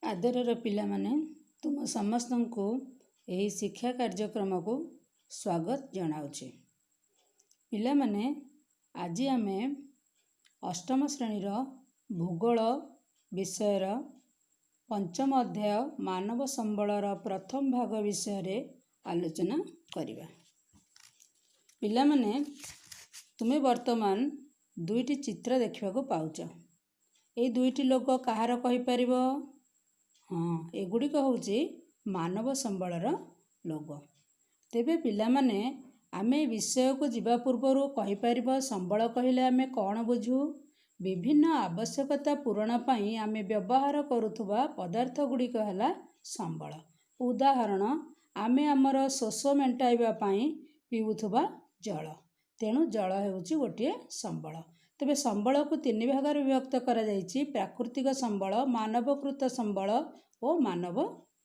आदरर पिलामाने तुम समस्तंकु एही शिक्षा कार्यक्रम को स्वागत जनाउछि। पिलामाने आजि आमे अष्टम श्रेणीर भूगोल विषयर पंचम अध्याय मानव संबलर प्रथम भाग विषय रे आलोचना करिबा। पिलामाने तुमे वर्तमान दुईटी चित्र देखिबा को पाउछ। ए दुईटी लोक कहार कहि परिबो? हाँ, एगुड़िक होउछि मानव संबलर लोग। तेबे पिलामाने आमे विषय को जीवा पूर्वरु कहि परिबो संबल कहिले आमे कोन बुझू? विभिन्न आवश्यकता पूरण पई आमे व्यवहार करुथुबा पदार्थ गुड़िक हला संबल। उदाहरण आमे हमर शोष मेंटाइबा पई पिउथुबा जल, तेणु जल हेउछि गोटे संबल। तेबे संबल को तीन भाग रे विभक्त करा जायछि: प्राकृतिक संबल, मानवकृत संबल और मानव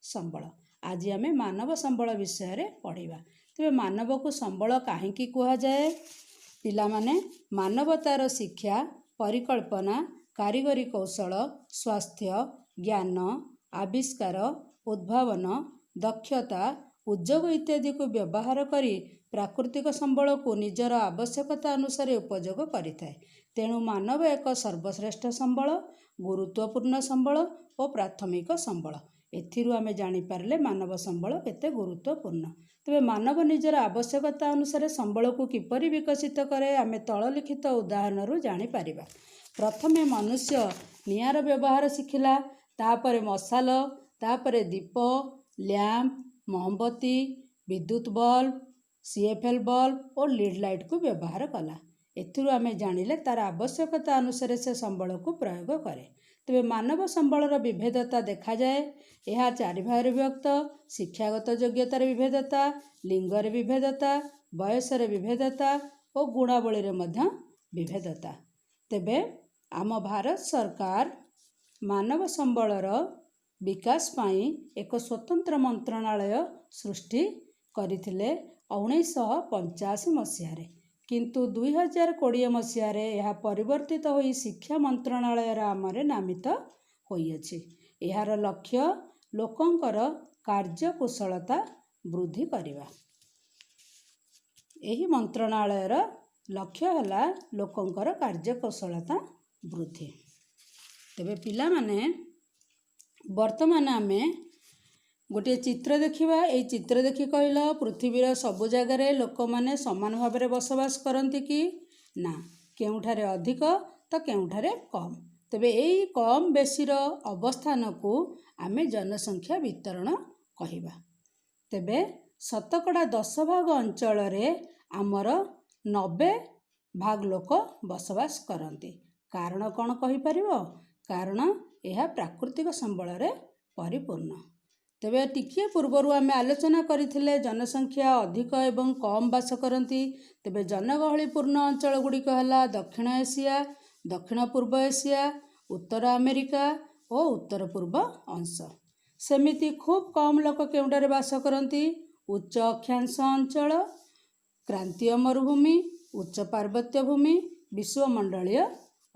संबल। आज आमे मानव संबल विषय रे पढ़िबा। तेबे मानव को संबल काहेकि कुहा जाए? पिलामाने मानवतार शिक्षा, परिकल्पना, कारीगरी कौशल, स्वास्थ्य, ज्ञान, आविष्कार, उद्भावन, दक्षता, उद्योग इत्यादि को व्यवहार करी प्राकृतिक संबल को निजर आवश्यकता अनुसार उपयोग करिथाए। तेणु मानव एक सर्वश्रेष्ठ संबल, गुरुत्वपूर्ण संबल और प्राथमिक संबल। एथिरु आमे जानि पारले मानव संबल केते गुरुत्वपूर्ण। तेबे मानव निजर आवश्यकता अनुसार संबल को किपरि विकसित करे आमे तळलिखित उदाहरण रु जानि पारिबा। प्रथमे मनुष्य नियार व्यवहार शिखिला, तापरे मशाल, तापरे दीप, लैंप, मोमबत्ती, विद्युत बल्ब, सीएफएल बल्ब और लीड लाइट को व्यवहार कला। एथिरु आमे जानिले तार आवश्यकता अनुसार से संबल को प्रयोग करे। तेबे मानव संबलर विभेदता देखा जाए। यह चारि भाग रे विभक्त: शिक्षागत योग्यतार विभेदता, लिंगर विभेदता, बयसर विभेदता और गुणावली रे मध्य विभेदता। तेबे आम भारत सरकार मानव संबलर विकास पाई एक स्वतंत्र मंत्रणालय सृष्टि करथिले 1985 मसीह रे, किंतु 2020 मसीह रे यह परिवर्तित होई शिक्षा मंत्रणालय आमरे नामित होइछि। यार लक्ष्य लोकंकर कार्यकुशलता वृद्धि करिबा। एही मंत्रणालयर लक्ष्य हला लोकंकर कार्यकुशलता वृद्धि। तेबे पिला माने वर्तमान आमे गोटे चित्र देखिबा। ए चित्र देखि कहलो पृथ्वीर सबु जगार लोक माने समान भाव में बसवास करती कि ना? केउठारे अधिक तो केउठारे कम। तेबे एई कम बेसीर अवस्थान को आमे जनसंख्या वितरण कहिबा। तेबे शतकड़ा 10 भाग अंचल रे आमर 90 भाग लोक बसवास करती। कारण कौन कहि परिबो? कारण यह प्राकृतिक संबल रे परिपूर्ण। तेबे टिकिए पूर्वरु आमे आलोचना करिथिले जनसंख्या अधिक एवं कम बास करती। तेबे जनगहलीपूर्ण अंचल गुड़िक हला दक्षिण एशिया, दक्षिण पूर्व एशिया, उत्तर अमेरिका और उत्तर पूर्व अंश। सेमिति खूब कम लोक केउंटारे बास करती? उच्च अक्षांश अंचल, क्रांतीय मरुभूमि, उच्च पार्वत्य भूमि, विश्वमंडलीय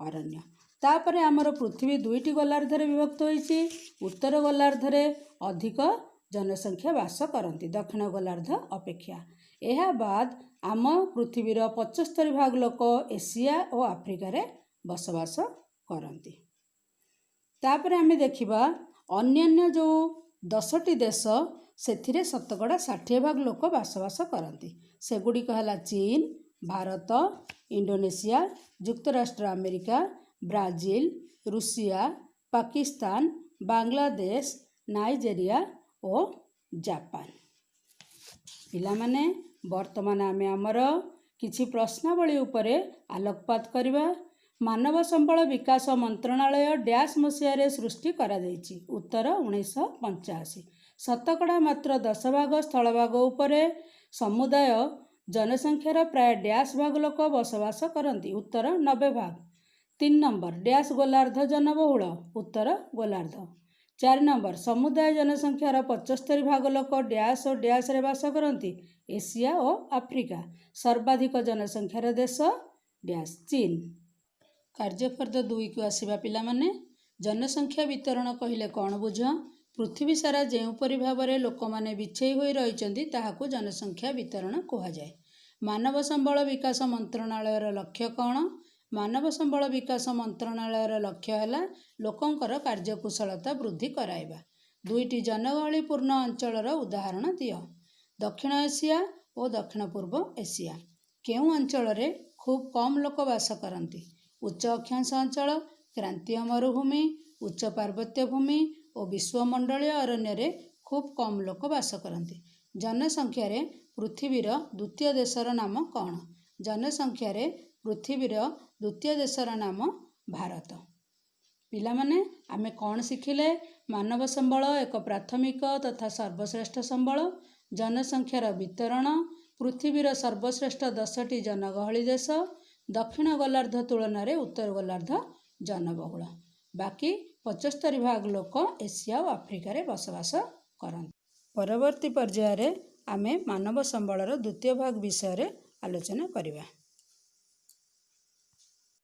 अरण्य। तापरे आमर पृथ्वी दुईटी गोलार्धरे विभक्त होइछि। उत्तर गोलार्धरे अधिक जनसंख्या बास करती दक्षिण गोलार्ध अपेक्षा। यह बाद आम पृथ्वीर 75 भाग लोक एशिया और आफ्रिका रे बसवास करती। तापरे आमे देखिबा अन्यान्य जो 10टी देश सेथिरे शतकड़ा 60 भाग लोक बसवास करती। सेगुड़िक हला चीन, भारत, इंडोनेशिया, युक्तराष्ट्र America, Brazil, Russia, Pakistan, Bangladesh, Nigeria और जापान। पिलामाने वर्तमान आमे आमर किछि प्रश्नावली उपरे आलोकपात करिबा। मानव संबल विकास मंत्रणालय डैश मसीह रे सृष्टि करा जायछि। उत्तर 1985। शतकड़ा मात्र 10 भाग स्थलभाग उपरे समुदाय जनसंख्यार प्राय डैश भाग लोक बसवास करती। उत्तर 90 भाग। 3 नंबर डैश गोलार्ध जनबहुल। उत्तर गोलार्ध। 4 नंबर समुदाय जनसंख्यार 75 भाग लोक डैश और डैश रे बास करती। एशिया और आफ्रिका। सर्वाधिक जनसंख्यार देश डैश चीन। कार्यफर्द 2 को आसिबा पिला माने जनसंख्या वितरण कहले कौन बुझ? पृथ्वी सारा ଯେଉଁପରି ଭାବରେ ଲୋକମାନେ ବିଛେଇ ହୋଇ ରହିଛନ୍ତି ତାହାକୁ जनसंख्या वितरण କୁହାଯାଏ। ମାନବ ସମ୍ବଳ ବିକାଶ ମନ୍ତ୍ରଣାଳୟର ଲକ୍ଷ୍ୟ କ'ଣ? ମାନବ ସମ୍ବଳ ବିକାଶ ମନ୍ତ୍ରଣାଳୟର ଲକ୍ଷ୍ୟ ହେଲା ଲୋକଙ୍କର କାର୍ଯ୍ୟକୁଶଳତା ବୃଦ୍ଧି କରାଇବା। 2ଟି ଜନଗହଳିପୂର୍ଣ୍ଣ ଅଞ୍ଚଳର ଉଦାହରଣ ଦିଅ। ଦକ୍ଷିଣ ଏସିଆ ଓ ଦକ୍ଷିଣ ପୂର୍ବ ଏସିଆ। କେଉଁ ଅଞ୍ଚଳରେ ଖୁବ୍ କମ୍ ଲୋକ ବାସ କରନ୍ତି? ଉଚ୍ଚ ଅକ୍ଷାଂଶ ଅଞ୍ଚଳ, କ୍ରାନ୍ତୀୟ ମରୁଭୂମି, ଉଚ୍ଚ ପାର୍ବତ୍ୟ ଭୂମି ଓ ବିଶ୍ୱମଣ୍ଡଳୀୟ ଅରଣ୍ୟରେ ଖୁବ୍ କମ୍ ଲୋକ ବାସ କରନ୍ତି। ଜନସଂଖ୍ୟାରେ ପୃଥିବୀର ଦ୍ୱିତୀୟ ଦେଶର ନାମ କ'ଣ? ଜନସଂଖ୍ୟାରେ ପୃଥିବୀର ଦ୍ୱିତୀୟ ଦେଶର ନାମ ଭାରତ। ପିଲାମାନେ ଆମେ କ'ଣ ଶିଖିଲେ? ମାନବ ସମ୍ବଳ ଏକ ପ୍ରାଥମିକ ତଥା ସର୍ବଶ୍ରେଷ୍ଠ ସମ୍ବଳ। ଜନସଂଖ୍ୟାର ବିତରଣ, ପୃଥିବୀର ସର୍ବଶ୍ରେଷ୍ଠ 10ଟି ଜନଗହଳି ଦେଶ, ଦକ୍ଷିଣ ଗୋଲାର୍ଦ୍ଧ ତୁଳନାରେ ଉତ୍ତର ଗୋଲାର୍ଦ୍ଧ ଜନବହୁଳ। ବାକି 75% ଲୋକ ଏସିଆ ଓ ଆଫ୍ରିକାରେ ବସବାସ କରନ୍ତି। ପରବର୍ତ୍ତୀ ପର୍ଯ୍ୟାୟରେ ଆମେ ମାନବ ସମ୍ବଳର ଦ୍ୱିତୀୟ ଭାଗ ବିଷୟରେ ଆଲୋଚନା କରିବା।